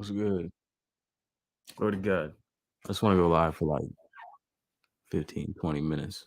What's good? What to God? I just want to go live for like 15, 20 minutes.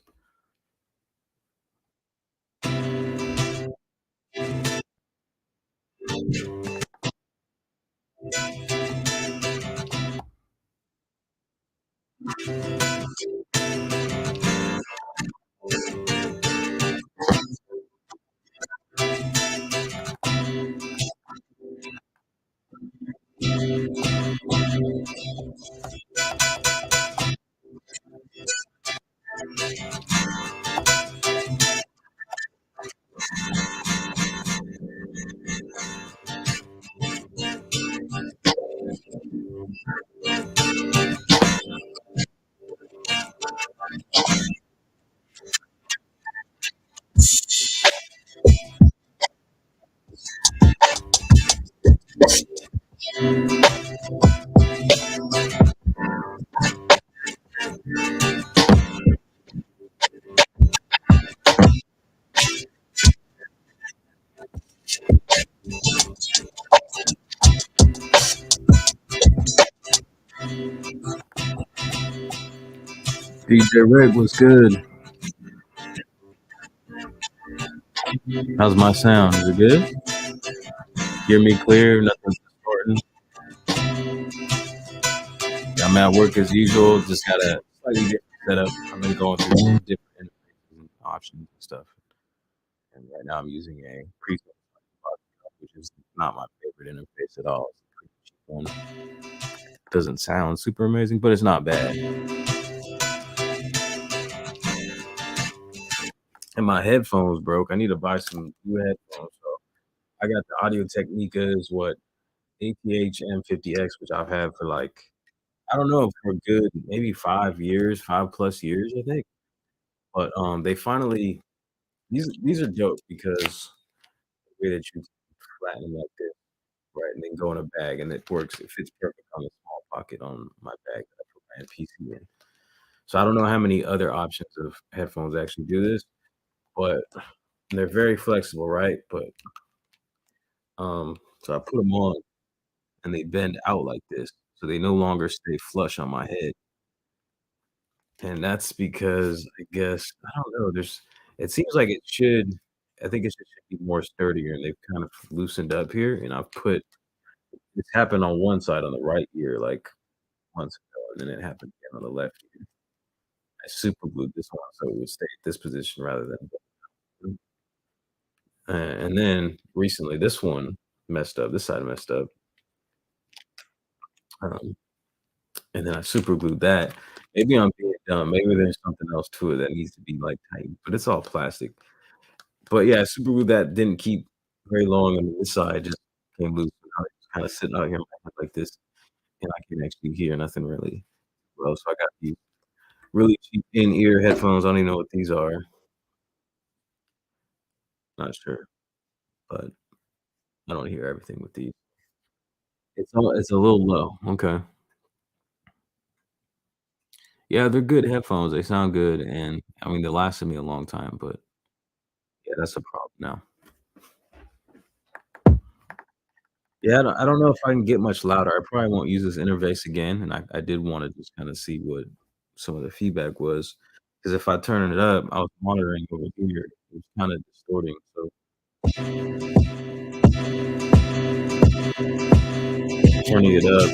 DJ Rick, what's good? How's my sound? Is it good? Hear me clear? Nothing's distorting. Yeah, I'm at work as usual. Just got a slightly different setup. I've been going through some different interfaces and options and stuff. And right now I'm using a preset, which is not my favorite interface at all. It's a pretty cheap one. Doesn't sound super amazing, but it's not bad. And my headphones broke. I need to buy some new headphones. So I got the Audio Technica's ATH M50X, which I've had for like, I don't know, for a good maybe 5 years, 5+ years, I think. But they finally these are dope because the way that you flatten them like this, right, and then go in a bag, and it works. It fits perfect on the small pocket on my bag that I put my PC in. So I don't know how many other options of headphones actually do this, but they're very flexible, right? But so I put them on, and they bend out like this, so they no longer stay flush on my head. And that's because I guess I don't know, it seems like it should I think it should be more sturdier, and they've kind of loosened up here, and I've put it's happened on one side on the right ear, like, months ago, and then it happened again on the left ear. I super glued this one so it would stay at this position rather than and then recently, this one messed up, this side messed up, um, and then I super glued that. Maybe I'm being dumb, maybe there's something else to it that needs to be, like, tightened, but it's all plastic. But yeah, super glue that didn't keep very long on this side, just came loose. Now it's kinda sitting out here in my head like this, and I can actually hear nothing really well. So I got these really cheap in-ear headphones. I don't even know what these are. Not sure, but I don't hear everything with these. It's a little low. Okay. Yeah, they're good headphones. They sound good, and I mean, they lasted me a long time, but yeah, that's a problem now. Yeah, I don't know if I can get much louder. I probably won't use this interface again, and I did wanna just kinda see what some of the feedback was, because if I turn it up, I was monitoring over here, it was kinda distorting, so turning it up.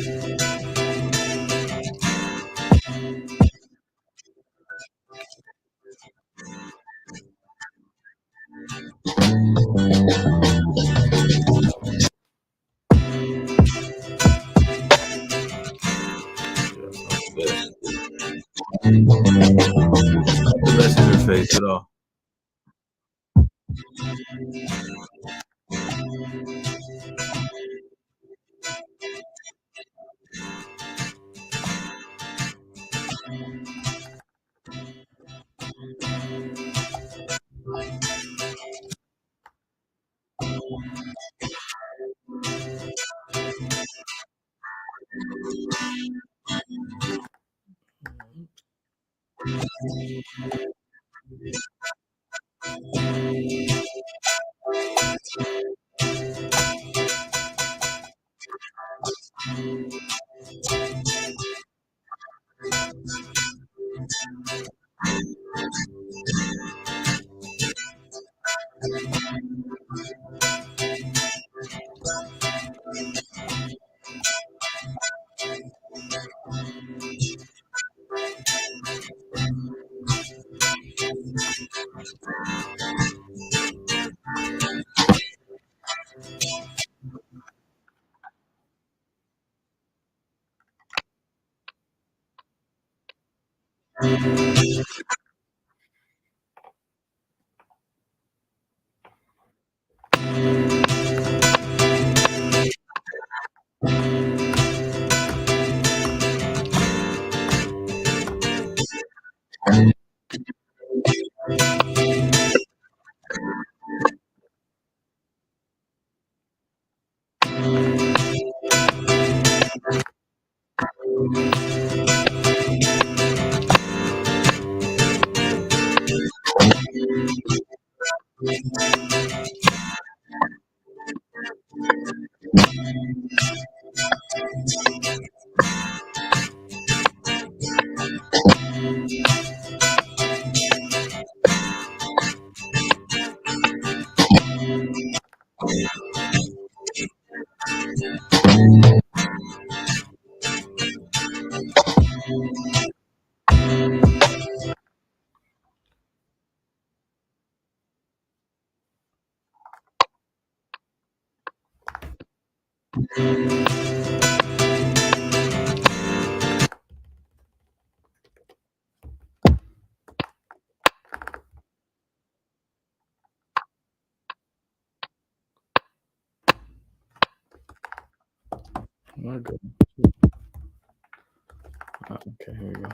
The best interface at all. My goodness. Okay, here we go.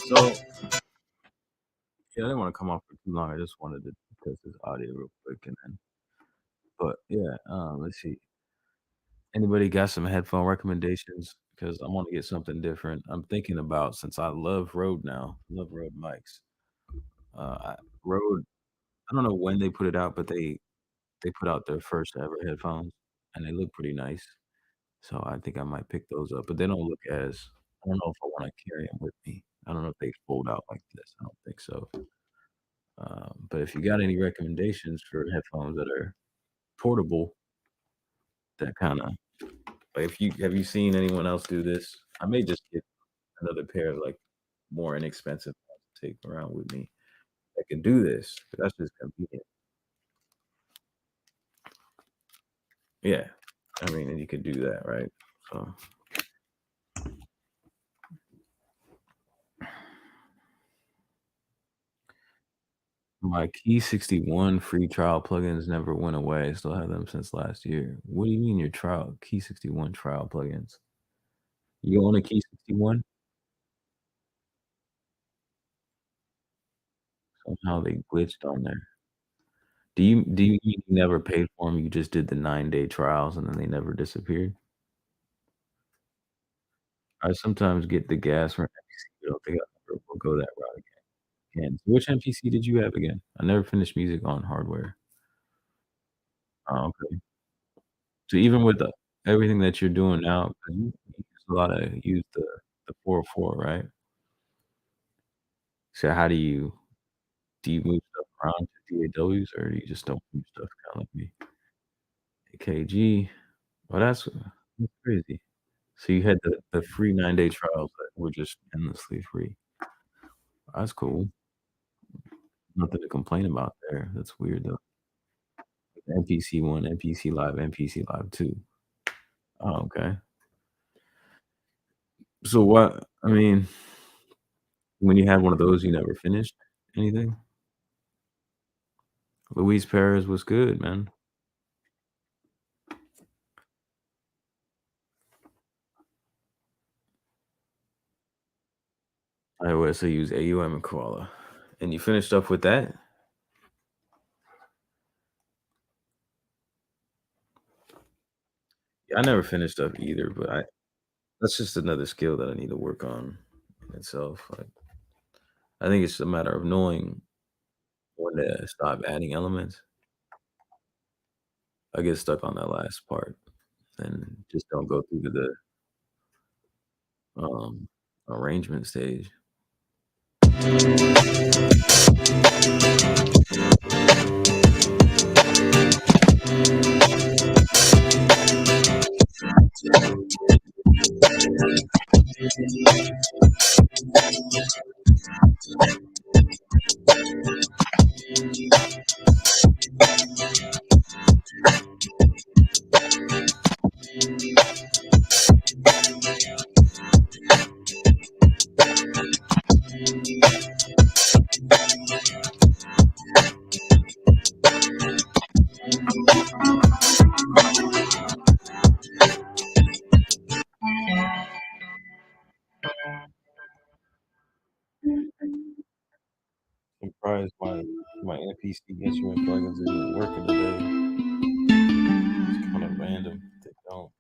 So yeah, I didn't want to come off for too long. I just wanted to test this audio real quick, and then, but yeah, let's see. Anybody got some headphone recommendations? Because I want to get something different. I'm thinking about, since I love Rode now, love Rode mics. Rode, I don't know when they put it out, but they put out their first ever headphones, and they look pretty nice. So I think I might pick those up, but they don't look as. I don't know if I want to carry them with me. I don't know if they fold out like this. I don't think so. But if you got any recommendations for headphones that are portable, that kind of, if you have you seen anyone else do this? I may just get another pair of like more inexpensive ones to take around with me that can do this. 'Cause that's just convenient. Yeah, I mean, and you can do that, right? So my Key 61 free trial plugins never went away. I still have them since last year. What do you mean your trial Key 61 trial plugins? You own a Key 61? Somehow they glitched on there. Do you mean you never paid for them? You just did the 9-day trials and then they never disappeared? I sometimes get the gas from MPC, but I don't think I ever will go that route again. So which MPC did you have again? I never finished music on hardware. Oh, okay. So even with everything that you're doing now, 'cause you use the 404, right? So how do you move stuff around to DAWs or you just don't move stuff kinda like me? AKG. Well, that's crazy. So you had the free 9-day trials. We're just endlessly free. That's cool. Nothing to complain about there. That's weird though. NPC 1, NPC Live, NPC Live 2. Oh, okay. So what I mean, when you had one of those, you never finished anything? Luis Perez was good, man. I always say use AUM and Koala. And you finished up with that? Yeah, I never finished up either, but I that's just another skill that I need to work on in itself. Like, I think it's a matter of knowing when to stop adding elements. I get stuck on that last part and just don't go through to the arrangement stage. Surprised my NPC instrument plugins isn't working today. It's kind of random. They don't.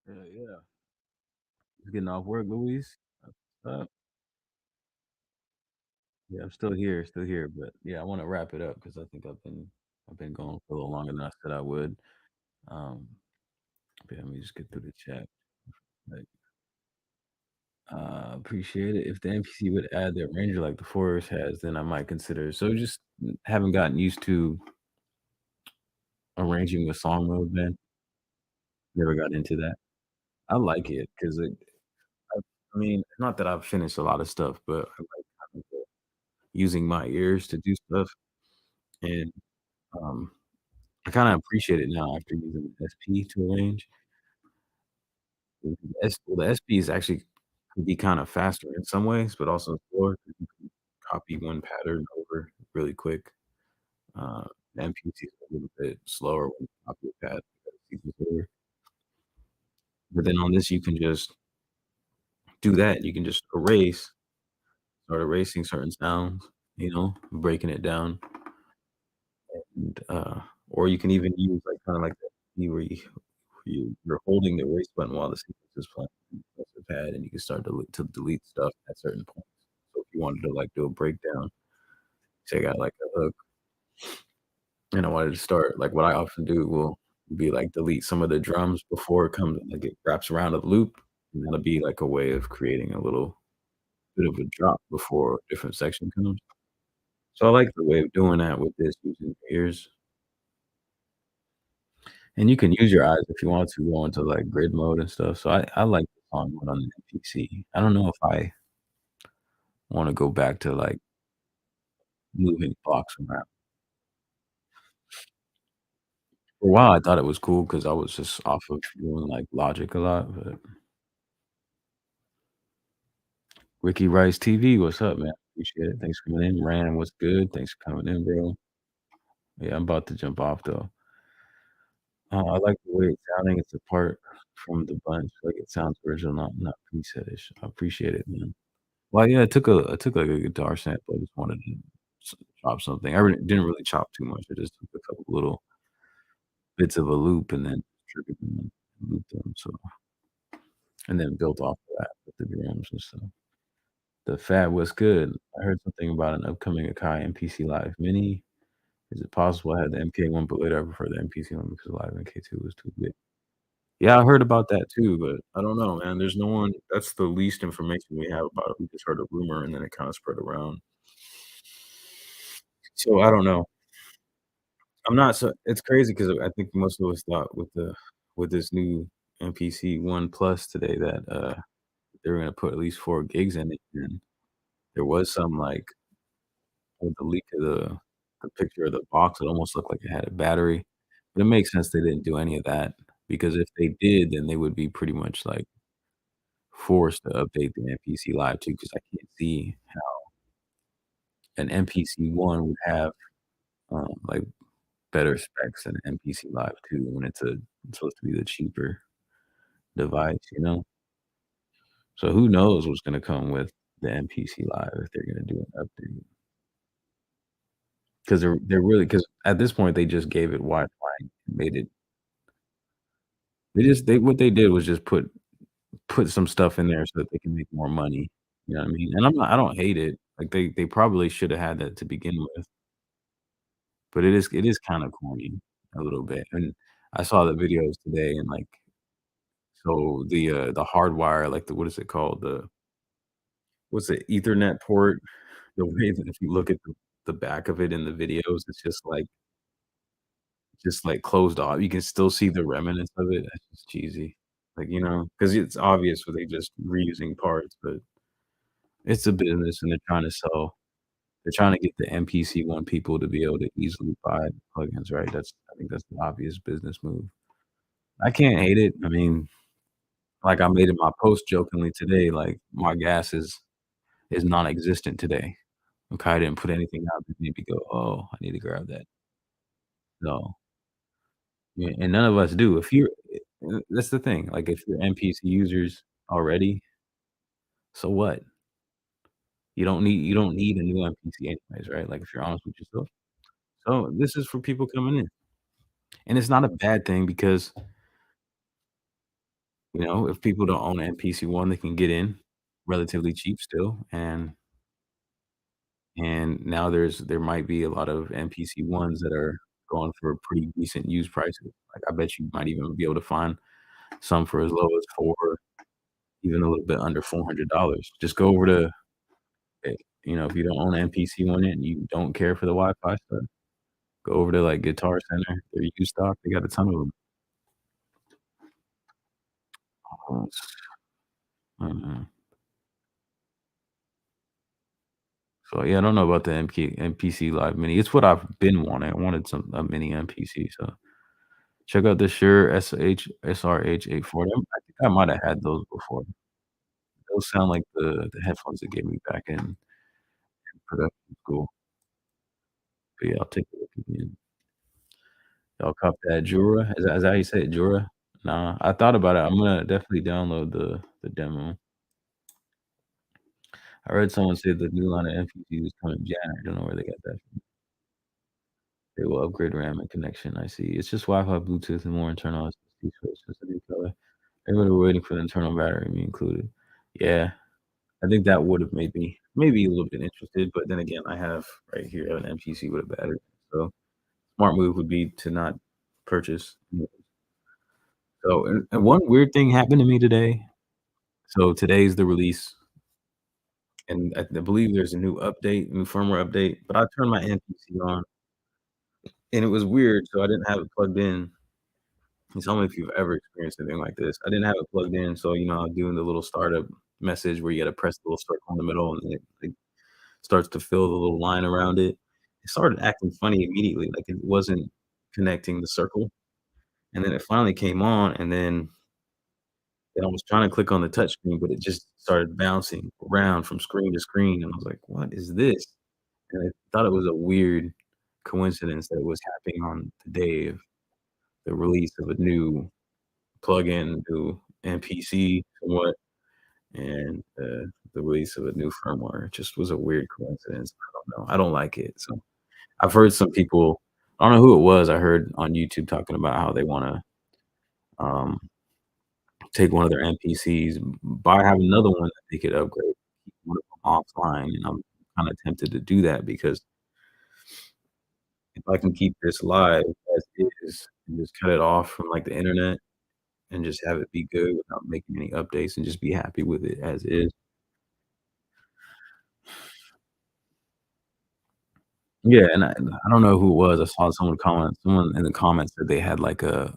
Yeah. Just getting off work, Louise. Uh, yeah, I'm still here, but yeah, I want to wrap it up because I think I've been going for a little longer than I said I would. Um, but yeah, let me just get through the chat. Like, appreciate it. If the NPC would add the arranger like the Forest has, then I might consider. So just haven't gotten used to arranging with song mode. Then never got into that. I like it because I, I mean, not that I've finished a lot of stuff, but I like kind of using my ears to do stuff, and um, I kind of appreciate it now after using the SP to arrange. The SP is actually can be kind of faster in some ways, but also slower 'cause you can copy one pattern over really quick. The MPC is a little bit slower when you copy a pad because it's slower. But then on this, you can just do that. You can just start erasing certain sounds, breaking it down, and or you can even use like kind of like that you're holding the erase button while the sequence is playing. You press the pad and you can start to delete stuff at certain points. So if you wanted to like do a breakdown, say I got like a hook and I wanted to start like what I often do will be like delete some of the drums before it comes like it wraps around a loop. And that'll be like a way of creating a little bit of a drop before a different section comes. So I like the way of doing that with this using your ears. And you can use your eyes if you want to go into, like, grid mode and stuff, so I like the song mode on the PC. I don't know if I wanna go back to, like, moving blocks around. For a while, I thought it was cool because I was just off of doing, like, Logic a lot, but Ricky Rice TV, what's up, man? Appreciate it. Thanks for coming in. Ran, what's good? Thanks for coming in, bro. Yeah, I'm about to jump off, though. I like the way it's sounding, it's apart from the bunch, like, it sounds original, not preset-ish. I appreciate it, man. Well, yeah, I took, like, a guitar sample, I just wanted to s chop something. I didn't really chop too much, I just took a couple little bits of a loop and then triggered them and looped them, so and then built off of that with the drums and stuff. The Fat was good. I heard something about an upcoming Akai MPC Live Mini. Is it possible I had the MK1, but later I prefer the MPC one because the Live MK2 was too big? Yeah, I heard about that too, but I don't know, man. There's no one that's the least information we have about it. We just heard a rumor and then it kinda spread around. So, I don't know. I'm not so it's crazy because I think most of us thought with this new MPC One Plus today that, they were gonna put at least 4 gigs in it, and there was some, like with the leak of the picture of the box, it almost looked like it had a battery, but it makes sense they didn't do any of that, because if they did, then they would be pretty much, like, forced to update the MPC Live too, because I can't see how an MPC One would have, like, better specs than MPC Live 2 when it's supposed to be the cheaper device, you know? So who knows what's gonna come with the MPC Live if they're gonna do an update. 'Cause they're really 'cause at this point, they just gave it Wi-Fi, made it they what they did was just put put some stuff in there so that they can make more money, you know what I mean? And I don't hate it, like, they probably shoulda had that to begin with, but it is kinda corny a little bit, and I saw the videos today and, like, so the hardwire, like, the what is it called? What's the Ethernet port? The way that if you look at the back of it in the videos, it's just, like, closed off. You can still see the remnants of it. That's just cheesy. Like, 'cause it's obvious where they just reusing parts, but it's a business and they're trying to get the MPC-1 people to be able to easily buy plugins, right? I think that's the obvious business move. I can't hate it. I mean, like I made in my post jokingly today, like, my gas is non-existent today. Okay, I didn't put anything out that made me go, "Oh, I need to grab that." No. Yeah, and none of us do. If you're that's the thing, like, if you're MPC users already, so what? You don't need a new MPC anyways, right? Like, if you're honest with yourself. So, this is for people coming in, and it's not a bad thing because, if people don't own an MPC-1, they can get in relatively cheap still, and now there might be a lot of MPC-1s that are going for pretty decent used prices. Like, I bet you might even be able to find some for as low as 4, even a little bit under $400. Just go over to, eh, if you don't own an MPC-1 and you don't care for the Wi-Fi stuff, go over to, like, Guitar Center, their used stock, they got a ton of 'em. Mhm. So, yeah, I don't know about the MPC Live Mini. It's what I've been wanting. I wanted a mini MPC, so check out the Shure SRH 840. I think I might have had those before. Those sound like the headphones they gave me back in production school. But, yeah, I'll take a look again. Y'all cop that Jura? Is that how you say it, Jura? Nah, I thought about it. I'm gonna definitely download the demo. I read someone say the new line of MPCs is coming January. I don't know where they got that from. They will upgrade RAM and connection, I see. It's just Wi-Fi, Bluetooth, and more internal SSD switch. Just a new color. Everybody were waiting for the internal battery to be included. Yeah, I think that would've made me maybe a little bit interested, but then again, I have right here an MPC with a battery, so smart move would be to not purchase. So, and one weird thing happened to me today. So today's the release, and I believe there's a new firmware update, but I turned my MPC on, and it was weird, so I didn't have it plugged in. And tell me if you've ever experienced anything like this. I didn't have it plugged in, so, doing the little startup message where you gotta press the little circle in the middle, and then it starts to fill the little line around it. It started acting funny immediately, like it wasn't connecting the circle, and then it finally came on, and then I was trying to click on the touch screen, but it just started bouncing around from screen to screen, and I was like, "What is this?" And I thought it was a weird coincidence that it was happening on the day of the release of a new plugin, new MPC somewhat, and, the release of a new firmware. It just was a weird coincidence. I don't know. I don't like it, so I've heard some people. I don't know who it was, I heard on YouTube talking about how they wanna, um, take one of their MPCs, have another one that they could upgrade, keep one of them offline, and I'm kinda tempted to do that because if I can keep this live as is and just cut it off from, like, the internet and just have it be good without making any updates and just be happy with it as is. Yeah, and I don't know who it was. I saw someone in the comments said they had, like, a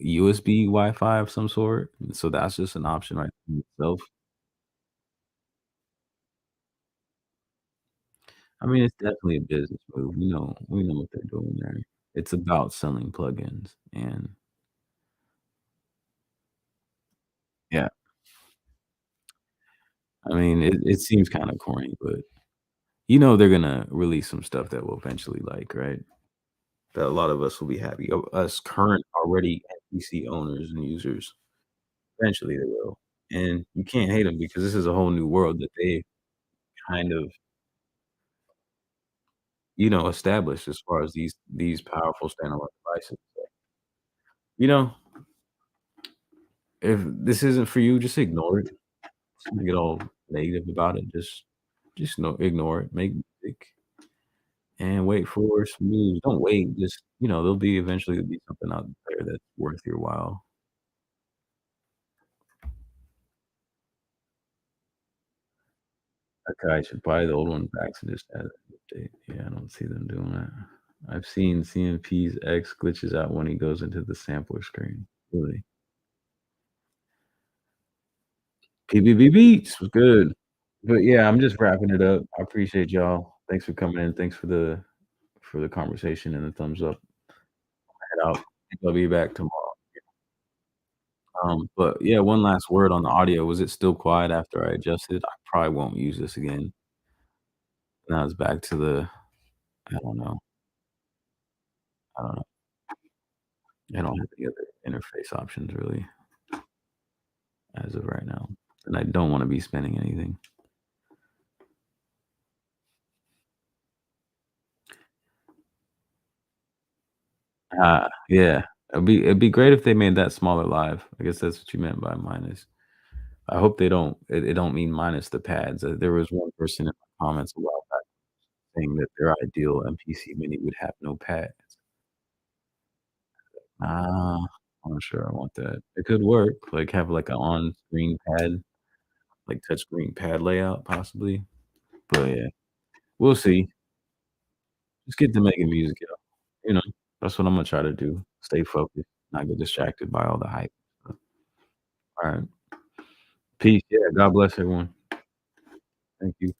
USB Wi-Fi of some sort, so that's just an option right in itself. I mean, it's definitely a business move. We know what they're doing there. It's about selling plugins, and yeah, I mean, it seems kinda corny, but they're gonna release some stuff that will eventually like, right? That a lot of us will be happy. Us current already NPC owners and users, eventually they will, and you can't hate them because this is a whole new world that they kind of, established as far as these powerful standalone devices. So, you know, If this isn't for you, just ignore it. Don't get all negative about it. Just no ignore it. Make music and wait for some news. Don't wait. Just there'll be eventually be something out there that's worth your while. Akai should buy the old one back and just add an update. Yeah, I don't see them doing that. I've seen CMP's X glitches out when he goes into the sampler screen. Really. PBB Beats was good. But yeah, I'm just wrapping it up. I appreciate y'all. Thanks for coming in. Thanks for the conversation and the thumbs up. Head out. I'll be back tomorrow. But yeah, one last word on the audio. Was it still quiet after I adjusted? I probably won't use this again. Now it's back to the I don't know. I don't know. I don't have any other interface options really as of right now. And I don't wanna be spending anything. Yeah. It'd be great if they made that smaller live. I guess that's what you meant by minus. I hope they don't it don't mean minus the pads. There was one person in my comments a while back saying that their ideal MPC Mini would have no pads. Ah, I'm not sure I want that. It could work, like, have, like, a on-screen pad, like, touchscreen pad layout possibly, but yeah, we'll see. Just get to making music, yo, you know? That's what I'm gonna try to do. Stay focused, not get distracted by all the hype. Alright. Peace, yeah, God bless everyone. Thank you.